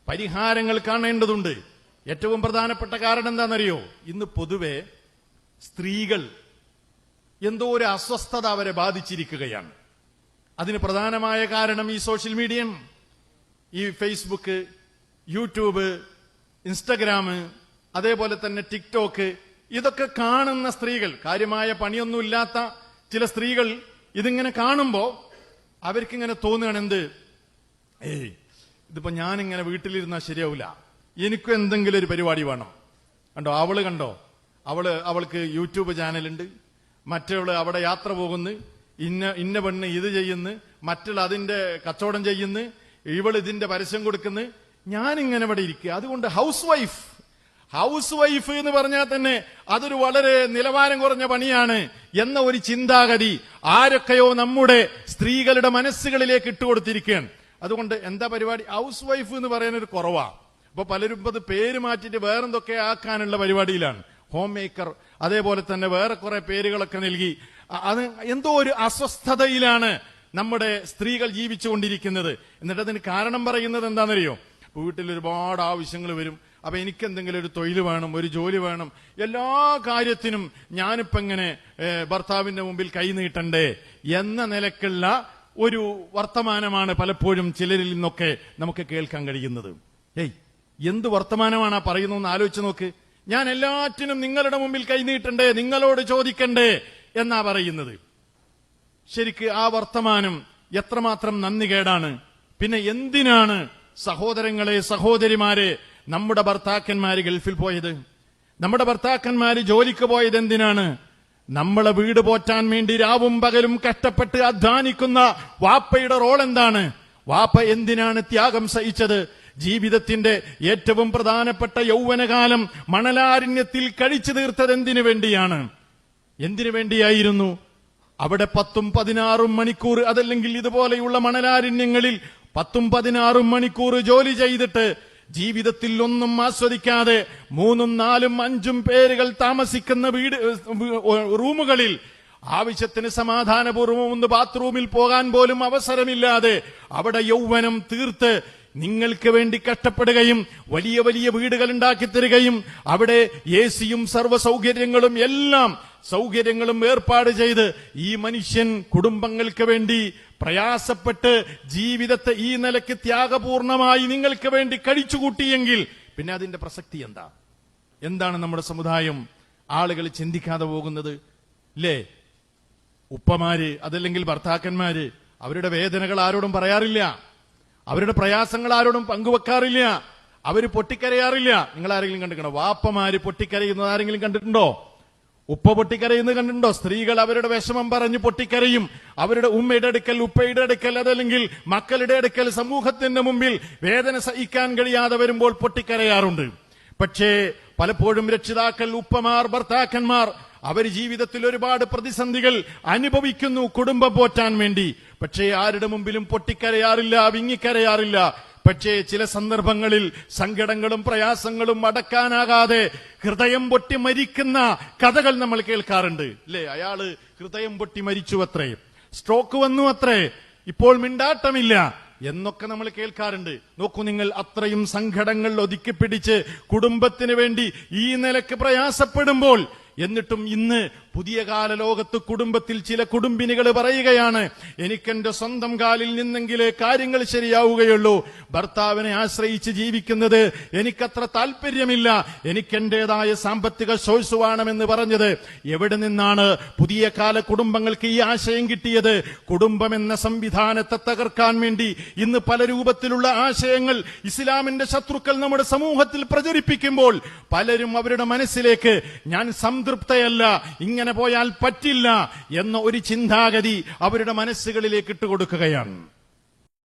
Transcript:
പരിഹാരങ്ങൾ കാണേണ്ടതുണ്ട്. ഏറ്റവും പ്രധാനപ്പെട്ട കാരണം എന്താണെന്നറിയോ? ഇന്ന് പൊതുവെ സ്ത്രീകൾ എന്തോ ഒരു അസ്വസ്ഥത അവരെ ബാധിച്ചിരിക്കുകയാണ്. അതിന് പ്രധാനമായ കാരണം ഈ സോഷ്യൽ മീഡിയ, ഈ ഫേസ്ബുക്ക്, യൂട്യൂബ്, ഇൻസ്റ്റഗ്രാം, അതേപോലെ തന്നെ ടിക്ടോക്ക്, ഇതൊക്കെ കാണുന്ന സ്ത്രീകൾ, കാര്യമായ പണിയൊന്നുമില്ലാത്ത ചില സ്ത്രീകൾ ഇതിങ്ങനെ കാണുമ്പോ അവർക്കിങ്ങനെ തോന്നുകയാണ്, എന്ത്, ഇതിപ്പോ ഞാനിങ്ങനെ വീട്ടിലിരുന്നാൽ ശരിയാവില്ല, എനിക്കും എന്തെങ്കിലും ഒരു പരിപാടി വേണം. കണ്ടോ, അവൾക്ക് യൂട്യൂബ് ചാനലുണ്ട്, മറ്റവള് അവിടെ യാത്ര പോകുന്നു, ഇന്ന പെണ്ണ് ഇത് ചെയ്യുന്നു, മറ്റുള്ള അതിന്റെ കച്ചവടം ചെയ്യുന്നു, ഇവൾ ഇതിന്റെ പരസ്യം കൊടുക്കുന്നു, ഞാനിങ്ങനെ ഇവിടെ ഇരിക്കുക. അതുകൊണ്ട് ഹൗസ് വൈഫ് എന്ന് പറഞ്ഞാൽ തന്നെ അതൊരു വളരെ നിലവാരം കുറഞ്ഞ പണിയാണ് എന്ന ഒരു ചിന്താഗതി ആരൊക്കെയോ നമ്മുടെ സ്ത്രീകളുടെ മനസ്സുകളിലേക്ക് ഇട്ടുകൊടുത്തിരിക്കുകയാണ്. അതുകൊണ്ട് എന്താ പരിപാടി, ഹൗസ് വൈഫ് എന്ന് പറയാനൊരു കുറവാ. അപ്പൊ പലരും അത് പേര് മാറ്റിട്ട് വേറെന്തൊക്കെ ആക്കാനുള്ള പരിപാടിയിലാണ്. ഹോം മേക്കർ, അതേപോലെ തന്നെ വേറെ കുറെ പേരുകളൊക്കെ നൽകി അത് എന്തോ ഒരു അസ്വസ്ഥതയിലാണ് നമ്മുടെ സ്ത്രീകൾ ജീവിച്ചുകൊണ്ടിരിക്കുന്നത്. എന്നിട്ട് അതിന് കാരണം പറയുന്നത് എന്താണെന്നറിയോ? വീട്ടിൽ ഒരുപാട് ആവശ്യങ്ങൾ വരും. അപ്പൊ എനിക്ക് എന്തെങ്കിലും ഒരു തൊഴിൽ വേണം, ഒരു ജോലി വേണം, എല്ലാ കാര്യത്തിനും ഞാനിപ്പോ എങ്ങനെ ഭർത്താവിന്റെ മുമ്പിൽ കൈ നീട്ടണ്ടേ എന്ന നിലക്കുള്ള ഒരു വർത്തമാനമാണ് പലപ്പോഴും ചിലരിൽ നിന്നൊക്കെ നമുക്ക് കേൾക്കാൻ കഴിയുന്നത്. എന്ത് വർത്തമാനമാണ് ആ പറയുന്നതെന്ന് ആലോചിച്ച് നോക്ക്. ഞാൻ എല്ലാറ്റിനും നിങ്ങളുടെ മുമ്പിൽ കൈനീട്ടണ്ടേ, നിങ്ങളോട് ചോദിക്കണ്ടേ എന്നാ പറയുന്നത്. ശരിക്ക് ആ വർത്തമാനം എത്രമാത്രം നന്ദികേടാണ്. പിന്നെ എന്തിനാണ് സഹോദരങ്ങളെ, സഹോദരിമാരെ, നമ്മുടെ ഭർത്താക്കന്മാര് ഗൾഫിൽ പോയത്? നമ്മുടെ ഭർത്താക്കന്മാര് ജോലിക്ക് പോയത് എന്തിനാണ്? നമ്മളെ വീട് പോറ്റാൻ വേണ്ടി രാവും പകലും കഷ്ടപ്പെട്ട് അധ്വാനിക്കുന്ന വാപ്പയുടെ റോൾ എന്താണ്? വാപ്പ എന്തിനാണ് ത്യാഗം സഹിച്ചത്? ജീവിതത്തിന്റെ ഏറ്റവും പ്രധാനപ്പെട്ട യൗവനകാലം മണലാരണ്യത്തിൽ കഴിച്ചു തീർത്തത് എന്തിനു വേണ്ടിയാണ്? എന്തിനു വേണ്ടിയായിരുന്നു? അവിടെ 10-16 മണിക്കൂർ, അതല്ലെങ്കിൽ ഇതുപോലെയുള്ള മണലാരണ്യങ്ങളിൽ 10-16 മണിക്കൂർ ജോലി ചെയ്തിട്ട് ജീവിതത്തിൽ ഒന്നും ആസ്വദിക്കാതെ 3-4-5 പേരുകൾ താമസിക്കുന്ന റൂമുകളിൽ ആവശ്യത്തിന് സമാധാനപൂർവ്വം ഒന്ന് ബാത്റൂമിൽ പോകാൻ പോലും അവസരമില്ലാതെ അവിടെ യൗവനം തീർത്ത് നിങ്ങൾക്ക് വേണ്ടി കഷ്ടപ്പെടുകയും വലിയ വലിയ വീടുകൾ ഉണ്ടാക്കി തരികയും അവിടെ എസിയും സർവ്വ സൗകര്യങ്ങളും എല്ലാം സൗകര്യങ്ങളും ഏർപ്പാട് ചെയ്ത് ഈ മനുഷ്യൻ കുടുംബങ്ങൾക്ക് വേണ്ടി പ്രയാസപ്പെട്ട് ജീവിതത്തെ ഈ നിലയ്ക്ക് ത്യാഗപൂർണമായി നിങ്ങൾക്ക് വേണ്ടി കഴിച്ചുകൂട്ടിയെങ്കിൽ പിന്നെ അതിന്റെ പ്രസക്തി എന്താ? എന്താണ് നമ്മുടെ സമുദായം ആളുകൾ ചിന്തിക്കാതെ പോകുന്നത്? ഇല്ലേ, ഉപ്പമാര് അതല്ലെങ്കിൽ ഭർത്താക്കന്മാര് അവരുടെ വേദനകൾ ആരോടും പറയാറില്ല, അവരുടെ പ്രയാസങ്ങൾ ആരോടും പങ്കുവെക്കാറില്ല, അവര് പൊട്ടിക്കരയാറില്ല. നിങ്ങൾ ആരെങ്കിലും കണ്ടിട്ടുണ്ടോ? വാപ്പമാര് പൊട്ടിക്കരയുന്നത് ആരെങ്കിലും കണ്ടിട്ടുണ്ടോ? ഉപ്പ പൊട്ടിക്കരയുന്നത് കണ്ടിട്ടുണ്ടോ? സ്ത്രീകൾ അവരുടെ വിഷമം പറഞ്ഞ് പൊട്ടിക്കരയും. അവരുടെ ഉമ്മയുടെ അടുക്കൽ, ഉപ്പയുടെ അടുക്കൽ, അതല്ലെങ്കിൽ മക്കളുടെ അടുക്കൽ സമൂഹത്തിന്റെ മുമ്പിൽ വേദന സഹിക്കാൻ കഴിയാതെ വരുമ്പോൾ പൊട്ടിക്കരയാറുണ്ട്. പക്ഷേ പലപ്പോഴും രക്ഷിതാക്കൾ, ഉപ്പമാർ, ഭർത്താക്കന്മാർ അവർ ജീവിതത്തിൽ ഒരുപാട് പ്രതിസന്ധികൾ അനുഭവിക്കുന്നു കുടുംബം പോറ്റാൻ വേണ്ടി. പക്ഷേ ആരുടെ മുമ്പിലും പൊട്ടിക്കരയാറില്ല, വിങ്ങിക്കരയാറില്ല. പക്ഷേ ചില സന്ദർഭങ്ങളിൽ സങ്കടങ്ങളും പ്രയാസങ്ങളും അടക്കാനാകാതെ ഹൃദയം പൊട്ടി മരിക്കുന്ന കഥകൾ നമ്മൾ കേൾക്കാറുണ്ട്. അല്ലേ, അയാള് ഹൃദയം പൊട്ടി മരിച്ചു അത്രേ, സ്ട്രോക്ക് വന്നു അത്രേ, ഇപ്പോൾ മിണ്ടാട്ടമില്ല എന്നൊക്കെ നമ്മൾ കേൾക്കാറുണ്ട്. നോക്കൂ നിങ്ങൾ, അത്രയും സങ്കടങ്ങൾ ഒതുക്കിപ്പിടിച്ച് കുടുംബത്തിന് വേണ്ടി ഈ നിലക്ക് പ്രയാസപ്പെടുമ്പോൾ എന്നിട്ടും ഇന്ന് പുതിയ കാല ലോകത്ത് കുടുംബത്തിൽ ചില കുടുംബിനികൾ പറയുകയാണ്, എനിക്കെന്റെ സ്വന്തം കാലിൽ നിന്നെങ്കിലേ കാര്യങ്ങൾ ശരിയാവുകയുള്ളൂ, ഭർത്താവിനെ ആശ്രയിച്ച് ജീവിക്കുന്നത് എനിക്കത്ര താല്പര്യമില്ല, എനിക്കെന്റേതായ സാമ്പത്തിക സോഴ്സ് വേണമെന്ന് പറഞ്ഞത് എവിടെ നിന്നാണ്? പുതിയ കാല കുടുംബങ്ങൾക്ക് ഈ ആശയം കിട്ടിയത്. കുടുംബം എന്ന സംവിധാനത്തെ തകർക്കാൻ വേണ്ടി ഇന്ന് പല രൂപത്തിലുള്ള ആശയങ്ങൾ ഇസ്ലാമിന്റെ ശത്രുക്കൾ നമ്മുടെ സമൂഹത്തിൽ പ്രചരിപ്പിക്കുമ്പോൾ പലരും അവരുടെ മനസ്സിലേക്ക് ഞാൻ സംതൃപ്തയല്ല, ഇങ്ങനെ പോയാൽ പറ്റില്ല എന്ന ഒരു ചിന്താഗതി അവരുടെ മനസ്സുകളിലേക്ക് ഇട്ടുകൊടുക്കുകയാണ്.